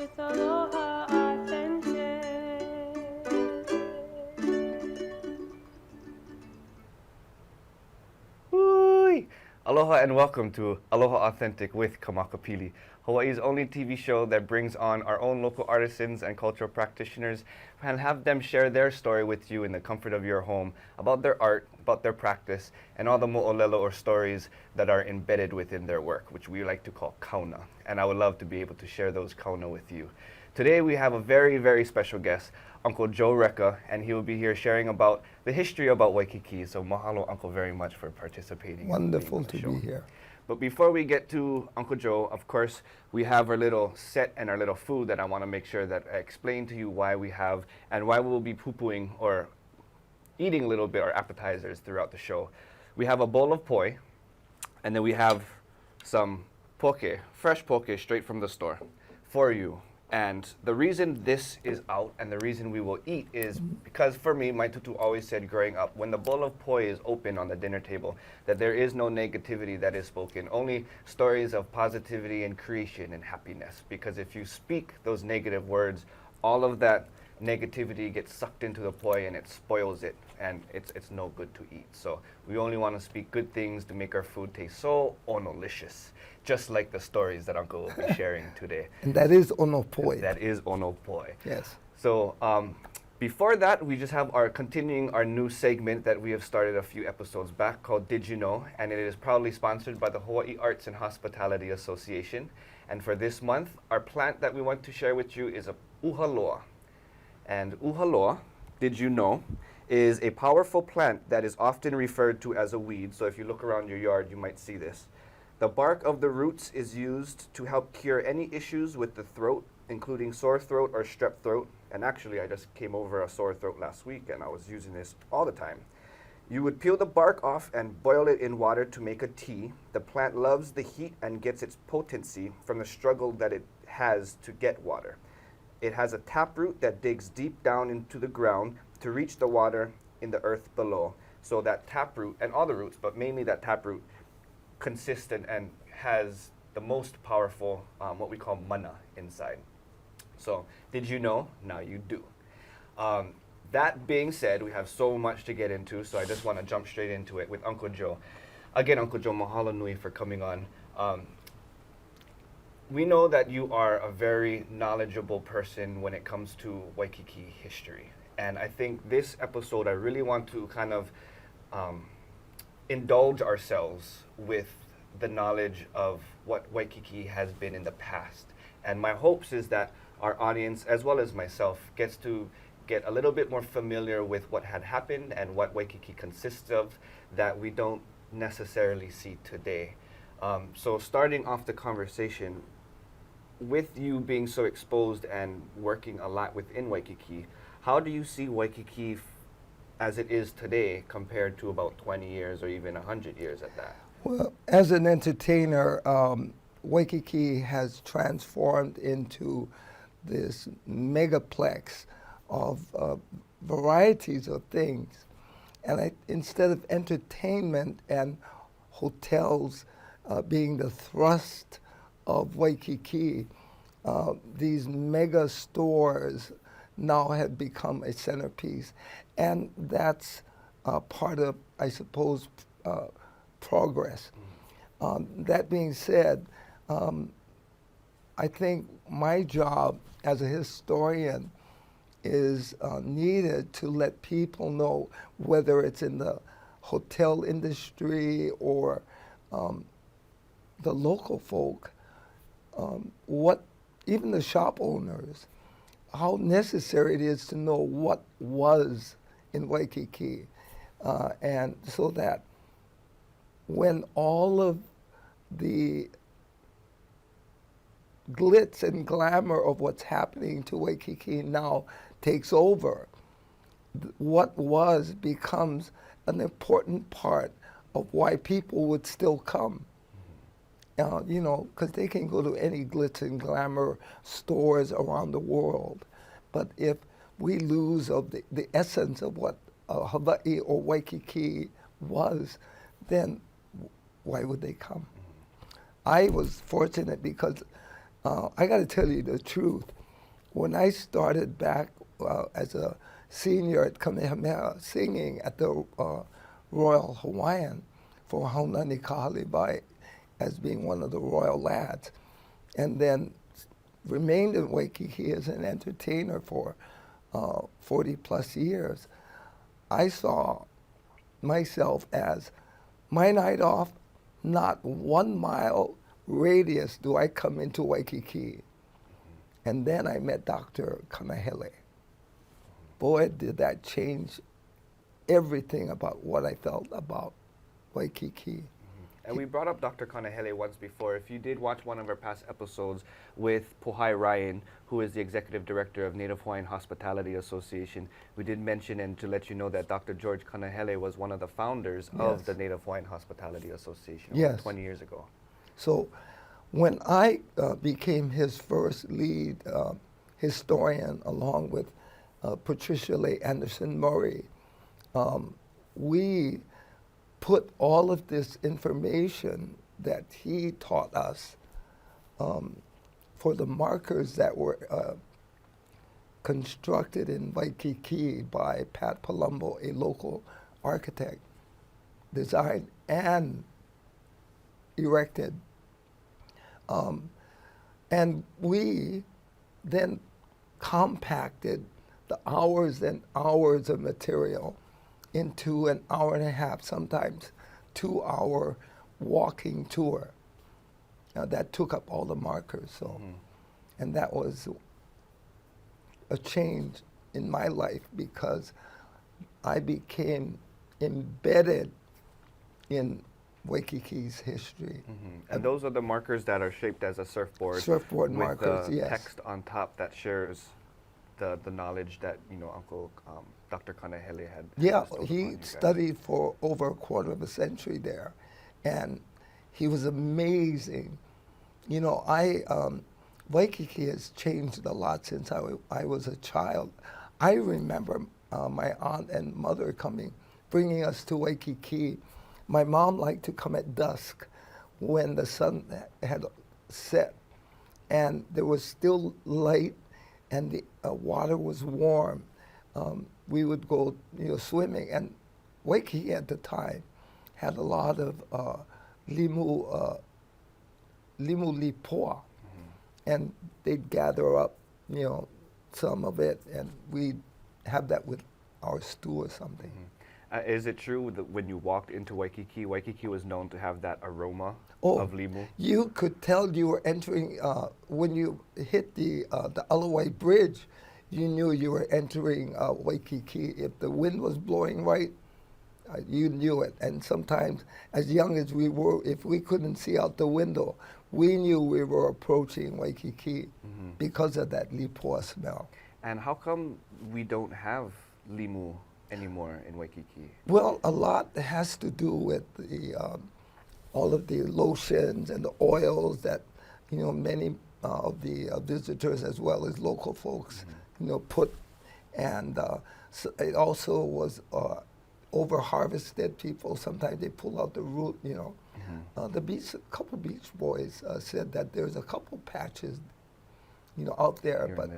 It's Aloha Authentic. Woo! Aloha and welcome to Aloha Authentic with Kamakapili, Hawaii's only TV show that brings on our own local artisans and cultural practitioners and have them share their story with you in the comfort of your home about their art, about their practice, and all the mo'olelo or stories that are embedded within their work, which we like to call kauna. And I would love to be able to share those kauna with you. Today we have a very, very special guest, Uncle Joe Recca, and he will be here sharing about the history about Waikiki. So mahalo, Uncle, very much for participating. Wonderful to be here. But before we get to Uncle Joe, of course, we have our little set and our little food that I want to make sure that I explain to you why we have and why we will be poo-pooing or eating a little bit our appetizers throughout the show. We have a bowl of poi, and then we have some poke, fresh poke straight from the store for you. And the reason this is out and the reason we will eat is because for me, my tutu always said growing up, when the bowl of poi is open on the dinner table, that there is no negativity that is spoken, only stories of positivity and creation and happiness. Because if you speak those negative words, all of that negativity gets sucked into the poi and it spoils it, and it's no good to eat. So we only want to speak good things to make our food taste so onolicious, just like the stories that Uncle will be sharing today. And that is onopoi. That is onopoi. Yes. So before that, we just have continuing our new segment that we have started a few episodes back called Did You Know? And it is proudly sponsored by the Hawaii Arts and Hospitality Association. And for this month, our plant that we want to share with you is a uhaloa. And uhaloa, did you know, is a powerful plant that is often referred to as a weed. So if you look around your yard, you might see this. The bark of the roots is used to help cure any issues with the throat, including sore throat or strep throat. And actually, I just came over a sore throat last week, and I was using this all the time. You would peel the bark off and boil it in water to make a tea. The plant loves the heat and gets its potency from the struggle that it has to get water. It has a taproot that digs deep down into the ground to reach the water in the earth below. So that taproot, and all the roots, but mainly that taproot, consistent and has the most powerful, what we call mana inside. So did you know? Now you do. That being said, we have so much to get into, so I just want to jump straight into it with Uncle Joe. Again, Uncle Joe, mahalo nui for coming on. We know that you are a very knowledgeable person when it comes to Waikiki history. And I think this episode, I really want to kind of indulge ourselves with the knowledge of what Waikiki has been in the past. And my hopes is that our audience, as well as myself, gets to get a little bit more familiar with what had happened and what Waikiki consists of that we don't necessarily see today. So starting off the conversation, with you being so exposed and working a lot within Waikiki, how do you see Waikiki as it is today compared to about 20 years or even 100 years at that? Well, as an entertainer, Waikiki has transformed into this megaplex of varieties of things. And instead of entertainment and hotels being the thrust of Waikiki, these mega stores now have become a centerpiece. And that's part of, I suppose, progress. That being said, I think my job as a historian is needed to let people know, whether it's in the hotel industry or the local folk, what even the shop owners, how necessary it is to know what was in Waikiki, and so that when all of the glitz and glamour of what's happening to Waikiki now takes over, what was becomes an important part of why people would still come. You know, because they can go to any glitz and glamour stores around the world. But if we lose of the essence of what Hawaii or Waikiki was, then why would they come? I was fortunate because I got to tell you the truth. When I started back as a senior at Kamehameha singing at the Royal Hawaiian for Haunani Kahalibai as being one of the royal lads, and then remained in Waikiki as an entertainer for 40 plus years, I saw myself as my night off, not 1 mile radius do I come into Waikiki. And then I met Dr. Kanahele. Boy, did that change everything about what I felt about Waikiki. And we brought up Dr. Kanahele once before. If you did watch one of our past episodes with Pohai Ryan, who is the Executive Director of Native Hawaiian Hospitality Association, we did mention and to let you know that Dr. George Kanahele was one of the founders of the Native Hawaiian Hospitality Association over 20 years ago. So when I became his first lead historian along with Patricia Leigh Anderson Murray, we put all of this information that he taught us for the markers that were constructed in Waikiki by Pat Palumbo, a local architect, designed and erected. And we then compacted the hours and hours of material into an hour and a half, sometimes 2-hour walking tour. Now that took up all the markers, so, and that was a change in my life because I became embedded in Waikiki's history. And those are the markers that are shaped as a surfboard. Surfboard with markers, the yes. text on top that shares the knowledge that, you know, Uncle Dr. Kanahele had. Yeah, bestowed upon he you guys. studied for over a quarter of a century there, and he was amazing. You know, Waikiki has changed a lot since I was a child. I remember my aunt and mother bringing us to Waikiki. My mom liked to come at dusk when the sun had set, and there was still light, and the water was warm. We would go, swimming, and Waikiki at the time had a lot of limu lipoa, and they'd gather up, some of it, and we'd have that with our stew or something. Is it true that when you walked into Waikiki, Waikiki was known to have that aroma of limu? You could tell you were entering, when you hit the Aloha Bridge, you knew you were entering Waikiki. If the wind was blowing right, you knew it. And sometimes, as young as we were, if we couldn't see out the window, we knew we were approaching Waikiki because of that lipoa smell. And how come we don't have limu anymore in Waikiki? Well, a lot has to do with all of the lotions and the oils that many of the visitors as well as local folks put, and so it also was over harvested. People sometimes they pull out the root. A couple Beach Boys said that there's a couple patches out there, but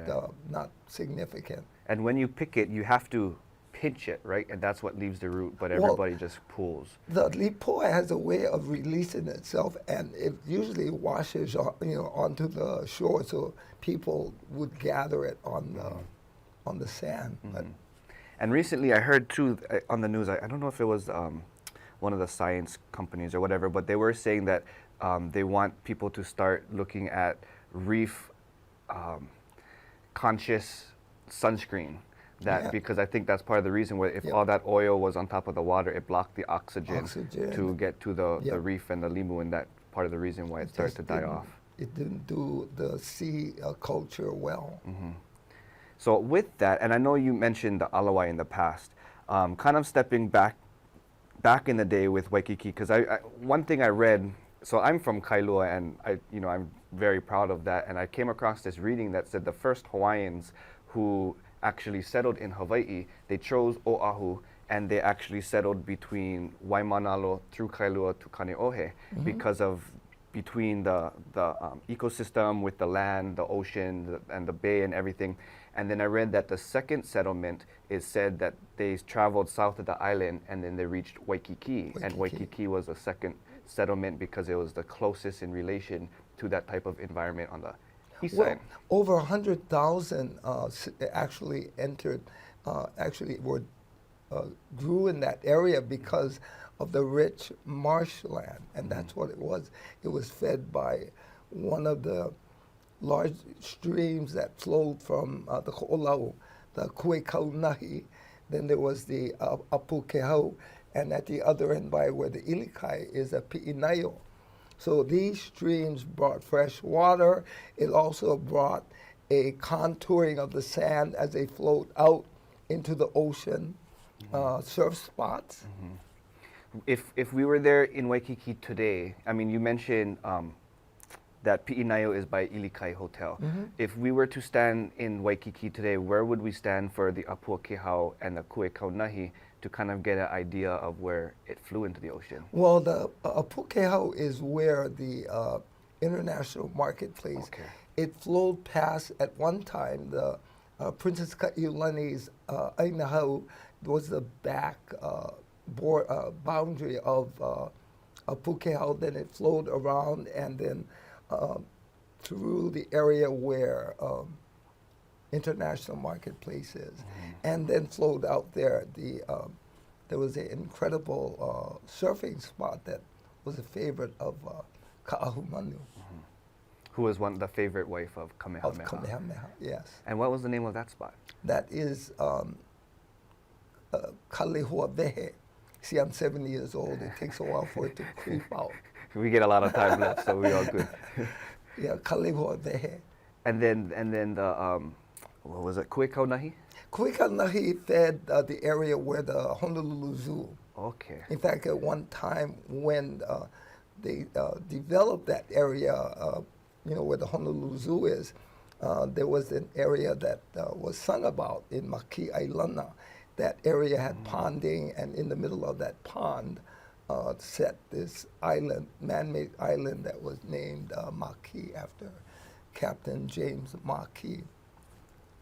not significant. And when you pick it, you have to pinch it, right? And that's what leaves the root, but everybody just pulls. The lipoa has a way of releasing itself, and it usually washes onto the shore, so people would gather it on the sand. But and recently I heard too on the news, I don't know if it was one of the science companies or whatever, but they were saying that they want people to start looking at reef conscious sunscreen. Because I think that's part of the reason where if all that oil was on top of the water, it blocked the oxygen to get to the reef and the limu, and that part of the reason why it started to die off. It didn't do the sea culture well. So with that, and I know you mentioned the Aloha in the past, kind of stepping back in the day with Waikiki, because one thing I read, so I'm from Kailua, and I'm very proud of that, and I came across this reading that said the first Hawaiians who actually settled in Hawaii, they chose Oahu, and they actually settled between Waimanalo through Kailua to Kaneohe because of between the ecosystem with the land, the ocean, and the bay and everything. And then I read that the second settlement is said that they traveled south of the island and then they reached Waikiki. And Waikiki was the second settlement because it was the closest in relation to that type of environment on the east side. Over 100,000 actually entered, grew in that area because of the rich marshland, and that's what it was. It was fed by one of the large streams that flowed from the Ho'olau, the Kuekaunahi. Then there was the Apukehau, and at the other end by where the Ilikai is a Pi'inaio. So these streams brought fresh water. It also brought a contouring of the sand as they flowed out into the ocean, surf spots. If we were there in Waikiki today, I mean, you mentioned that Pi'inaio is by Ilikai Hotel. If we were to stand in Waikiki today, where would we stand for the Apuakehau and the Kuekaunahi to kind of get an idea of where it flew into the ocean? Well, the Apukehau is where the international marketplace. It flowed past at one time the Princess Kaiulani's Ainahau was the back boundary of Apukehau. Then it flowed around and then through the area where international marketplace is, and then flowed out there. There was an incredible surfing spot that was a favorite of Ka'ahumanu. Who was the favorite wife of Kamehameha? Of Kamehameha, yes. And what was the name of that spot? That is Kalehuawehe. See, I'm 70 years old. It takes a while for it to creep out. We get a lot of time left, so we're all good. Yeah, Kalehuawehe. And then the what was it? Kuekaunahi? Kuekaunahi fed the area where the Honolulu Zoo. Okay. In fact, at one time when they developed that area, where the Honolulu Zoo is, there was an area that was sung about in Maki Ailana. That area had ponding, and in the middle of that pond set this island, man-made island that was named Maki after Captain James Maki.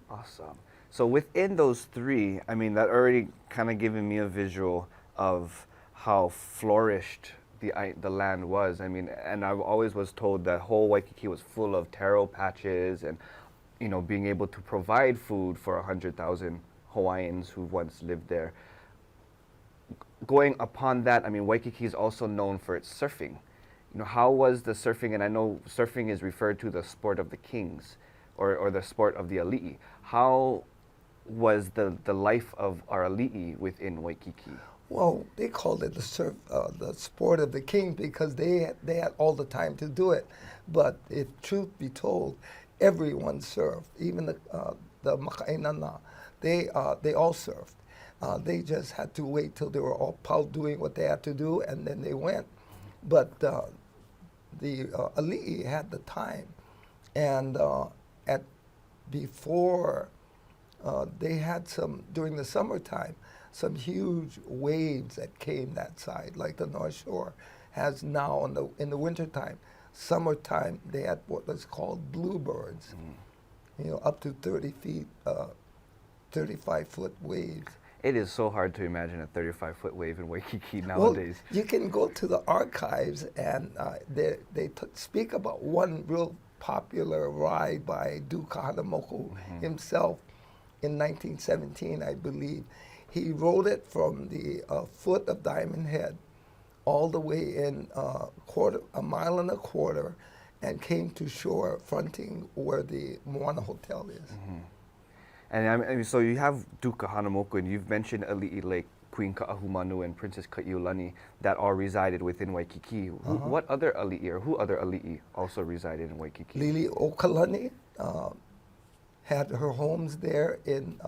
Awesome. So within those three, I mean, that already kind of given me a visual of how flourished the land was. I mean, and I always was told that whole Waikiki was full of taro patches and, being able to provide food for 100,000 Hawaiians who once lived there. Going upon that, I mean, Waikiki is also known for its surfing. How was the surfing? And I know surfing is referred to the sport of the kings, or the sport of the ali'i. How was the life of our ali'i within Waikiki? Well, they called it the sport of the king because they had all the time to do it. But if truth be told, everyone surfed, even the Maka'inana. They all surfed. They just had to wait till they were all out doing what they had to do, and then they went. But the ali'i had the time, and before they had during the summertime, some huge waves that came that side, like the North Shore has now in the wintertime. Summertime, they had what was called bluebirds, up to 30 feet, 35-foot waves. It is so hard to imagine a 35-foot wave in Waikiki nowadays. Well, you can go to the archives, and they speak about one real popular ride by Duke Kahanamoku himself in 1917, I believe. He rode it from the foot of Diamond Head all the way in a mile and a quarter, and came to shore fronting where the Moana Hotel is. And I mean, so you have Duke Kahanamoku, and you've mentioned Ali'i Lake, Queen Ka'ahumanu, and Princess Kaiulani that all resided within Waikiki. What other ali'i, or who other ali'i also resided in Waikiki? Lili Okalani had her homes there in...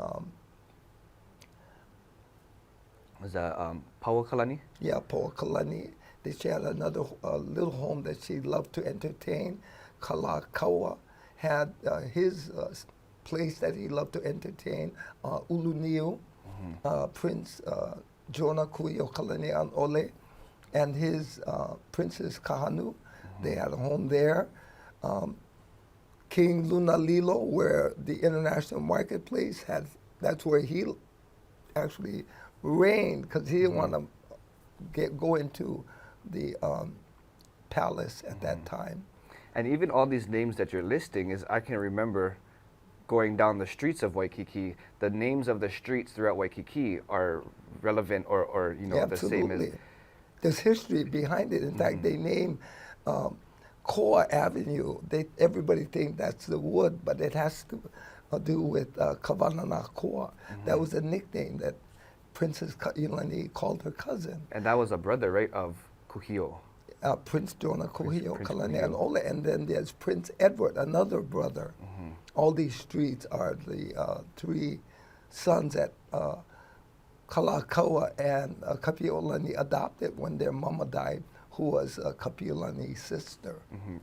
Was that Pauakalani? Yeah, Pauakalani. She had another little home that she loved to entertain. Kalakaua had his place that he loved to entertain. Uluniu, Prince Jonah Kuiokalani an Ole, and his Princess Kahanu They had a home there. King Lunalilo, where the international marketplace had, that's where he actually reigned, because he didn't want to go into the palace at that time. And even all these names that you're listing, is I can remember going down the streets of Waikiki, the names of the streets throughout Waikiki are relevant or you know, the same as... There's history behind it. In fact, they named Koa Avenue. Everybody thinks that's the wood, but it has to do with Kavanana Koa. That was a nickname that Princess Kailani called her cousin. And that was a brother, right, of Kuhio? Prince Jonah Kuhio, Prince Kalani Kuhio. and Ola. And then there's Prince Edward, another brother. All these streets are the three sons that Kalakaua and Kapiolani adopted when their mama died, who was Kapiolani's sister.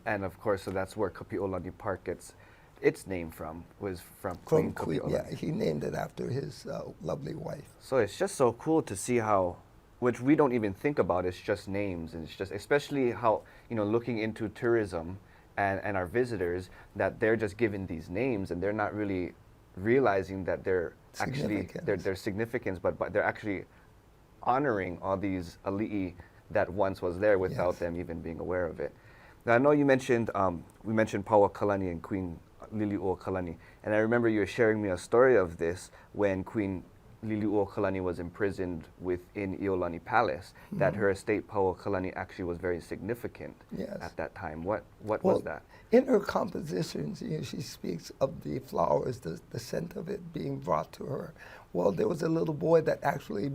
And of course, so that's where Kapiolani Park gets its name from, was from Queen Kapiolani. Yeah, he named it after his lovely wife. So it's just so cool to see how, which we don't even think about, it's just names. And it's just, especially how, you know, looking into tourism and our visitors, that they're just given these names and they're not really realizing that they're actually, their significance, but they're actually honoring all these ali'i that once was there without them even being aware of it. Now, I know you mentioned, we mentioned Paua Kalani and Queen Lili'uokalani, Kalani, and I remember you were sharing me a story of this when Queen Lili'uokalani Kalani was imprisoned within Iolani Palace, that her estate, Paua Kalani, actually was very significant at that time. What was that? In her compositions, you know, she speaks of the flowers, the scent of it being brought to her. Well, there was a little boy that actually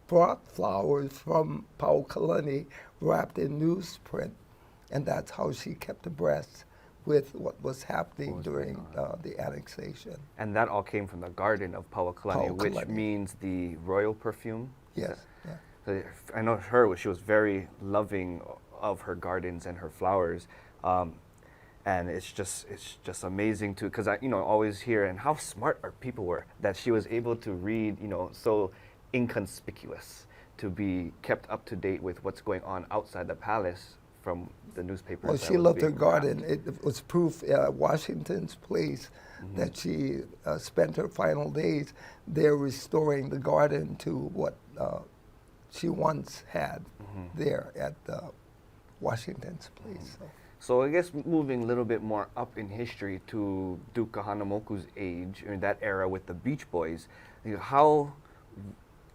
brought flowers from Paua Kalani wrapped in newsprint, and that's how she kept abreast with what was happening during the annexation. And that all came from the garden of Paua Kalani, which means the royal perfume? Yes. Yeah. So I know her, she was very loving of her gardens and her flowers. And it's just amazing too, because I, you know, always hear, and how smart our people were, that she was able to read, you know, so inconspicuous, to be kept up to date with what's going on outside the palace from the newspapers. Well, she loved her garden. It was proof at Washington's place that she spent her final days there restoring the garden to what she once had there at Washington's place. So I guess moving a little bit more up in history to Duke Kahanamoku's age, or that era with the Beach Boys, you know, how,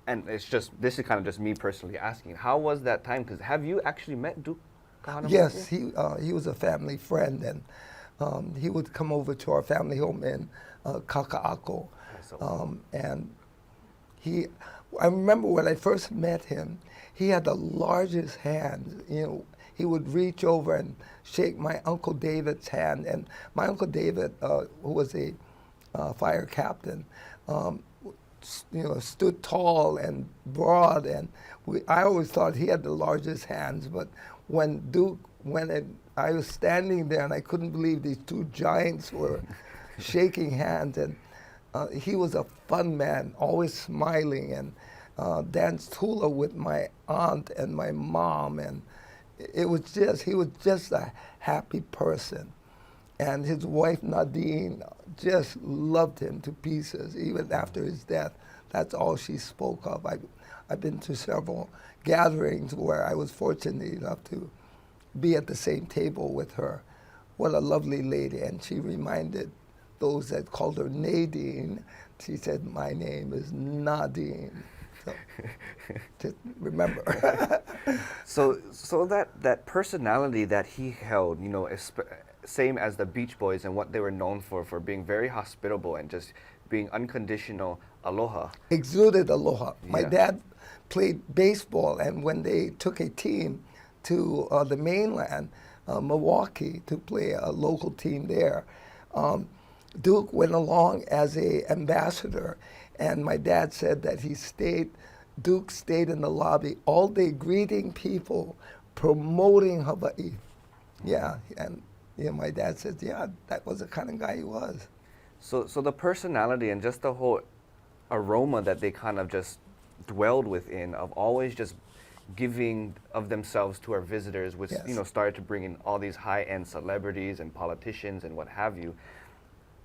and it's just, this is kind of just me personally asking, how was that time? Because have you actually met Duke Kahanamoku? Yes, he was a family friend, and he would come over to our family home in Kaka'ako. And I remember when I first met him, he had the largest hand. You know, he would reach over and shake my Uncle David's hand. And my Uncle David, who was a fire captain, you know, stood tall and broad. And I always thought he had the largest hands. But when Duke went in, I was standing there and I couldn't believe these two giants were shaking hands. And he was a fun man, always smiling, and danced hula with my aunt and my mom. And it was just, he was just a happy person. And his wife, Nadine, just loved him to pieces, even after his death. That's all she spoke of. I've been to several gatherings where I was fortunate enough to be at the same table with her. What a lovely lady. And she reminded those that called her Nadine, she said, my name is Nadine. So, just remember. So that personality that he held, you know, same as the Beach Boys and what they were known for being very hospitable and just being unconditional aloha. Exuded aloha. My dad played baseball, and when they took a team to the mainland, Milwaukee, to play a local team there, Duke went along as an ambassador, and my dad said that Duke stayed in the lobby all day greeting people, promoting Hawaii. Yeah, and you know, my dad said, yeah, that was the kind of guy he was. So the personality and just the whole aroma that they kind of just dwelled within, of always just giving of themselves to our visitors, which Yes. started to bring in all these high-end celebrities and politicians and what have you.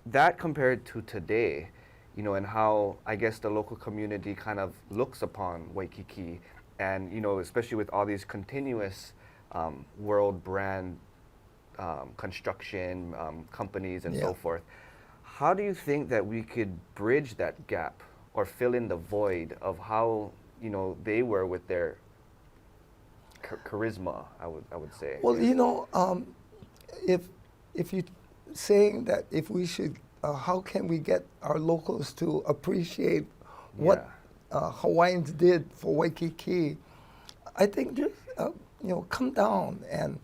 That compared to today, and how I guess the local community kind of looks upon Waikiki, and especially with all these continuous world brand construction companies and so Yeah. forth. How do you think that we could bridge that gap or fill in the void of how they were with their charisma? I would say. Well, if you saying that if we should, how can we get our locals to appreciate what Hawaiians did for Waikiki? I think just come down and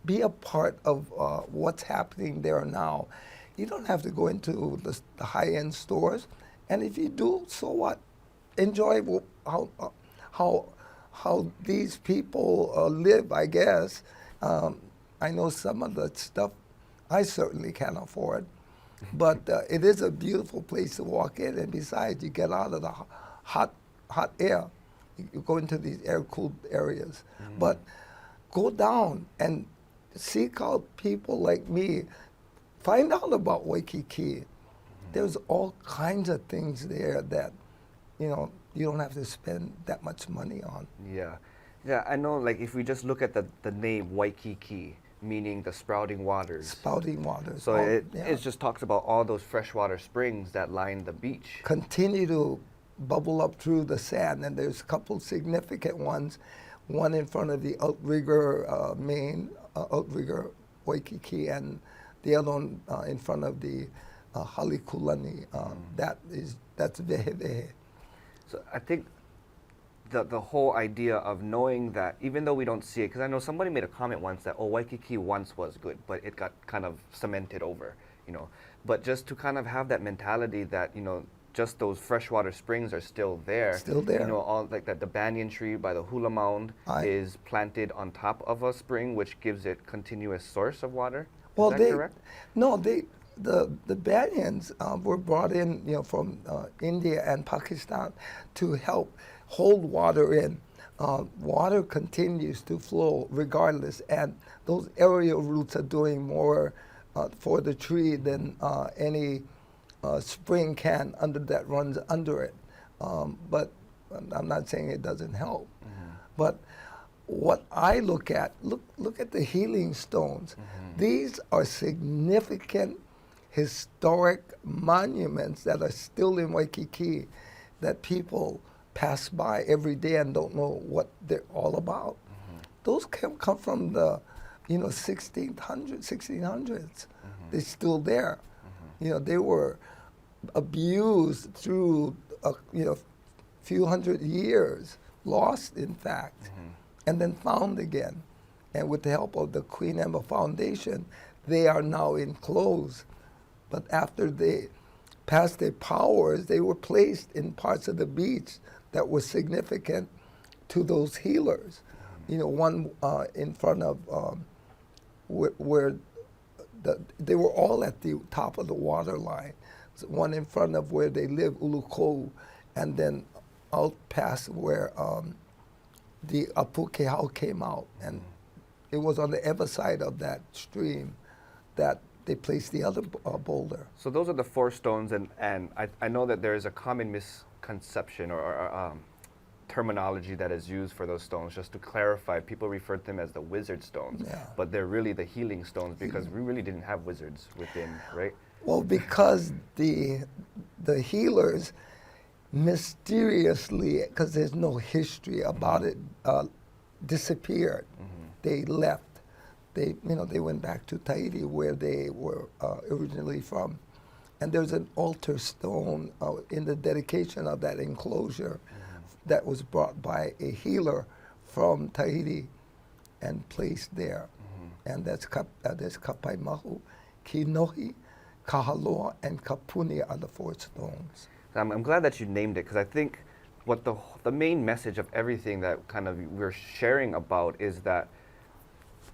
be a part of what's happening there now. You don't have to go into the high-end stores, and if you do, so what? Enjoy how these people live. I guess I know some of the stuff I certainly can't afford, but it is a beautiful place to walk in. And besides, you get out of the hot air. You go into these air-cooled areas, but go down and seek out people like me. Find out about Waikiki. There's all kinds of things there that, you don't have to spend that much money on. Yeah. I know, like, if we just look at the name Waikiki, meaning the sprouting waters. Spouting waters. So it just talks about all those freshwater springs that line the beach. Continue to bubble up through the sand, and there's a couple significant ones. One in front of the outrigger outrigger Waikiki, and the other one in front of the Halikulani. That's Vehe. So I think the whole idea of knowing that, even though we don't see it, because I know somebody made a comment once that, Waikiki once was good, but it got kind of cemented over, But just to kind of have that mentality that, just those freshwater springs are still there. Still there. All like that, the banyan tree by the hula mound is planted on top of a spring, which gives it continuous source of water. Is that correct? No, the banyans were brought in, from India and Pakistan to help hold water in. Water continues to flow regardless, and those aerial roots are doing more for the tree than any spring can that runs under it. But I'm not saying it doesn't help. But what I look at the healing stones. These are significant historic monuments that are still in Waikiki that people pass by every day and don't know what they're all about. Those come from the 1600s. They're still there. They were abused through a few hundred years, lost in fact, and then found again. And with the help of the Queen Emma Foundation, they are now enclosed. But after they passed their powers, they were placed in parts of the beach that were significant to those healers. One in front of where they were all at the top of the water line. So one in front of where they live, Ulukou, and then out past where the Apukehau came out. And it was on the other side of that stream that they placed the other boulder. So those are the four stones, and I know that there is a common misconception or terminology that is used for those stones. Just to clarify, people refer to them as the wizard stones, but they're really the healing stones because we really didn't have wizards within, right? Well, because the healers mysteriously, because there's no history about it, disappeared. They left. They went back to Tahiti where they were originally from. And there's an altar stone in the dedication of that enclosure that was brought by a healer from Tahiti and placed there. And that's Kapaimahu, Kinohi, Kahaloa, and Kapuni are the four stones. I'm glad that you named it, because I think what the main message of everything that kind of we're sharing about is that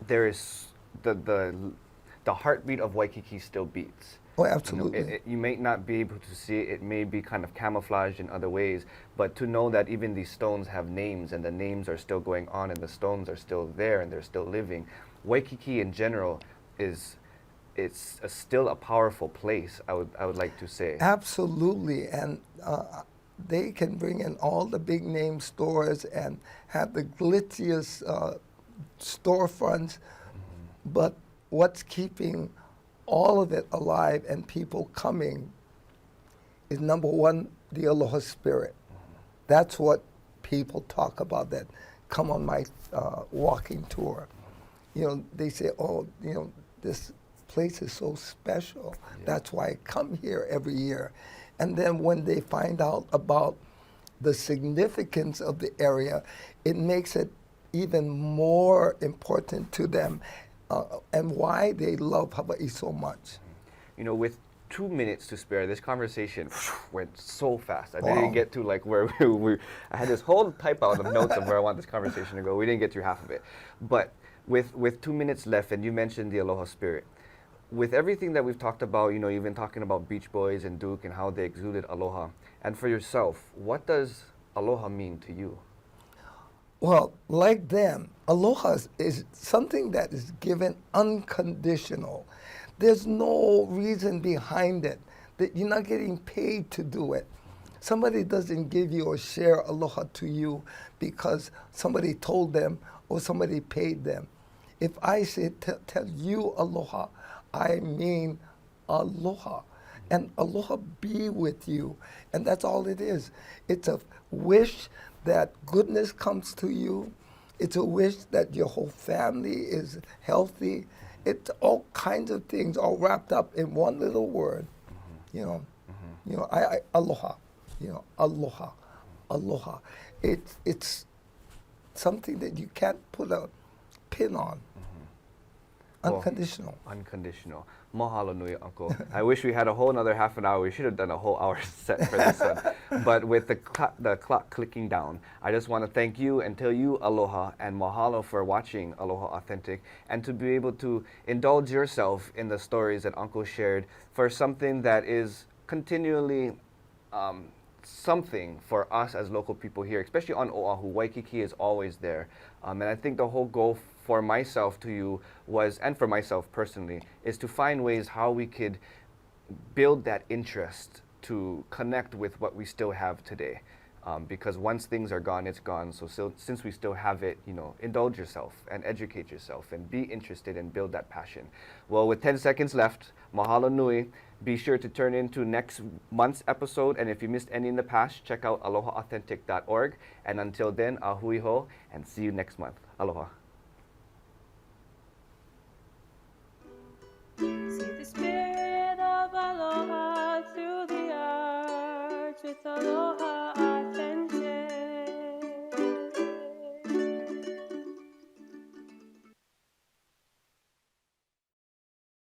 there is the heartbeat of Waikiki still beats. Oh, absolutely. You may not be able to see it. It may be kind of camouflaged in other ways, but to know that even these stones have names and the names are still going on and the stones are still there and they're still living. Waikiki in general it's still a powerful place, I would like to say. Absolutely, and they can bring in all the big name stores and have the glitziest storefronts, but what's keeping all of it alive and people coming is, number one, the Aloha spirit. That's what people talk about that come on my walking tour. You know, they say, oh, you know, this place is so special. Yeah. That's why I come here every year. And then when they find out about the significance of the area, it makes it even more important to them and why they love Hawaii so much. You know, with 2 minutes to spare, this conversation went so fast. I Wow. didn't get to like where I had this whole type out of notes of where I want this conversation to go. We didn't get through half of it. But with 2 minutes left, and you mentioned the Aloha spirit, with everything that we've talked about, you know, you've been talking about Beach Boys and Duke and how they exuded aloha. And for yourself, what does aloha mean to you? Well, like them, aloha is something that is given unconditional. There's no reason behind it. That you're not getting paid to do it. Somebody doesn't give you or share aloha to you because somebody told them or somebody paid them. If I say tell you aloha, I mean aloha. And aloha be with you. And that's all it is. It's a wish that goodness comes to you. It's a wish that your whole family is healthy. It's all kinds of things all wrapped up in one little word. You know, you know, I aloha. You know, aloha, aloha. It's something that you can't put a pin on. Unconditional. Well, unconditional. Mahalo nui, Uncle. I wish we had a whole another half an hour. We should have done a whole hour set for this one. But with the clock clicking down, I just want to thank you and tell you aloha and mahalo for watching Aloha Authentic and to be able to indulge yourself in the stories that Uncle shared for something that is continually something for us as local people here, especially on Oahu. Waikiki is always there. And I think the whole goal for myself to you was, and for myself personally, is to find ways how we could build that interest to connect with what we still have today. Because once things are gone, it's gone. So since we still have it, you know, indulge yourself and educate yourself and be interested and build that passion. Well, with 10 seconds left, mahalo nui. Be sure to turn into next month's episode. And if you missed any in the past, check out alohaauthentic.org. And until then, ahui ho, and see you next month. Aloha. See the spirit of aloha through the arch with aloha.